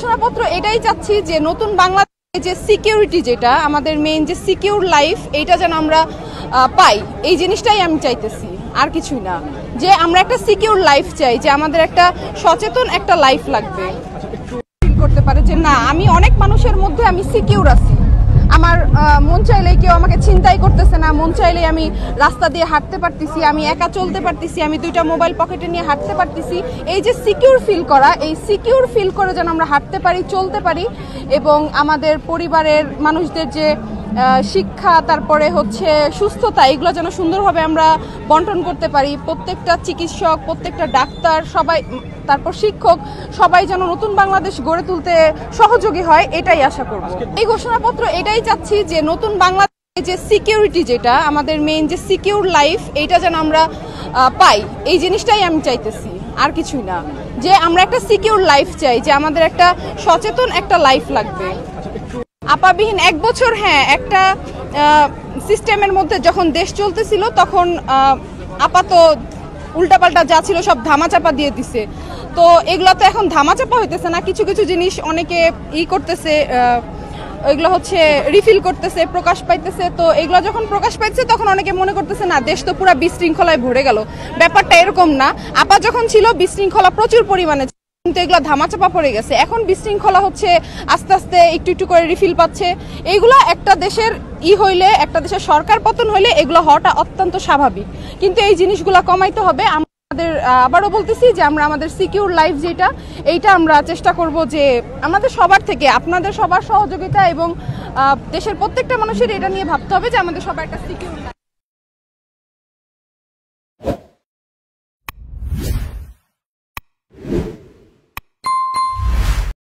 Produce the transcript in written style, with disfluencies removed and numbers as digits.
ঘোষণাপত্র এটাই চাচ্ছি যে নতুন বাংলাদেশে যে সিকিউরিটি, যেটা আমাদের মেইন যে সিকিউর লাইফ, এইটা যেন আমরা পাই। এই জিনিসটাই আমি চাইতেছি, আর কিছুই না। যে আমরা একটা সিকিউর লাইফ চাই, যে আমাদের একটা সচেতন একটা লাইফ লাগবে, করতে পারে যে না আমি অনেক মানুষের মধ্যে আমি সিকিউর আছি। আমার মন চাইলেই কেউ আমাকে ছিনতাই করতেছে না, মন চাইলেই আমি রাস্তা দিয়ে হাঁটতে পারতেছি, আমি একা চলতে পারতেছি, আমি দুইটা মোবাইল পকেটে নিয়ে হাঁটতে পারতেছি। এই যে সিকিউর ফিল করা, এই সিকিউর ফিল করে যেন আমরা হাঁটতে পারি, চলতে পারি, এবং আমাদের পরিবারের মানুষদের যে শিক্ষা, তারপরে হচ্ছে সুস্থতা, এগুলো যেন সুন্দরভাবে আমরা বন্টন করতে পারি। প্রত্যেকটা চিকিৎসক, প্রত্যেকটা ডাক্তার, সবাই, তারপর শিক্ষক, সবাই যেন নতুন বাংলাদেশ গড়ে তুলতে সহযোগী হয়, এটাই আশা করব। এই ঘোষণাপত্র এটাই চাচ্ছি যে নতুন বাংলাদেশে যে সিকিউরিটি, যেটা আমাদের মেইন যে সিকিউর লাইফ, এইটা যেন আমরা পাই। এই জিনিসটাই আমি চাইতেছি, আর কিছুই না। যে আমরা একটা সিকিউর লাইফ চাই, যে আমাদের একটা সচেতন একটা লাইফ লাগবে। আপাবিহীন 1 বছর, হ্যাঁ, একটা সিস্টেমের মধ্যে যখন দেশ চলতেছিল, তখন আপাত উল্টাপাল্টা যা ছিল সব ধামাচাপা দিয়ে দিছে। তো এগুলো তো এখন ধামাচাপা হইতেছে না, কিছু কিছু জিনিস অনেকে করতেছে, এগুলো হচ্ছে রিফিল করতেছে, প্রকাশ পাইতেছে। তো এগুলো যখন প্রকাশ পাইছে, তখন অনেকে মনে করতেছে না দেশ তো পুরো বিশৃঙ্খলায় ভরে গেল। ব্যাপারটা এরকম না। আপা যখন ছিল, বিশৃঙ্খলা প্রচুর পরিমাণে, কিন্তু এগুলো ধামাচাপা পড়ে গেছে। এখন বিশৃঙ্খলা হচ্ছে আস্তে আস্তে একটু একটু করে রিফিল পাচ্ছে। এইগুলা একটা দেশের হইলে, একটা দেশের সরকার পতন হইলে এগুলো হওয়াটা অত্যন্ত স্বাভাবিক, কিন্তু এই জিনিসগুলো কমাইতে হবে। আমাদের আবারও বলতেছি যে আমরা আমাদের সিকিউর লাইফ যেটা, এইটা আমরা চেষ্টা করব যে আমাদের সবার থেকে, আপনাদের সবার সহযোগিতা এবং দেশের প্রত্যেকটা মানুষের এটা নিয়ে ভাবতে হবে যে আমাদের সবার একটা সিকিউর লাইফ।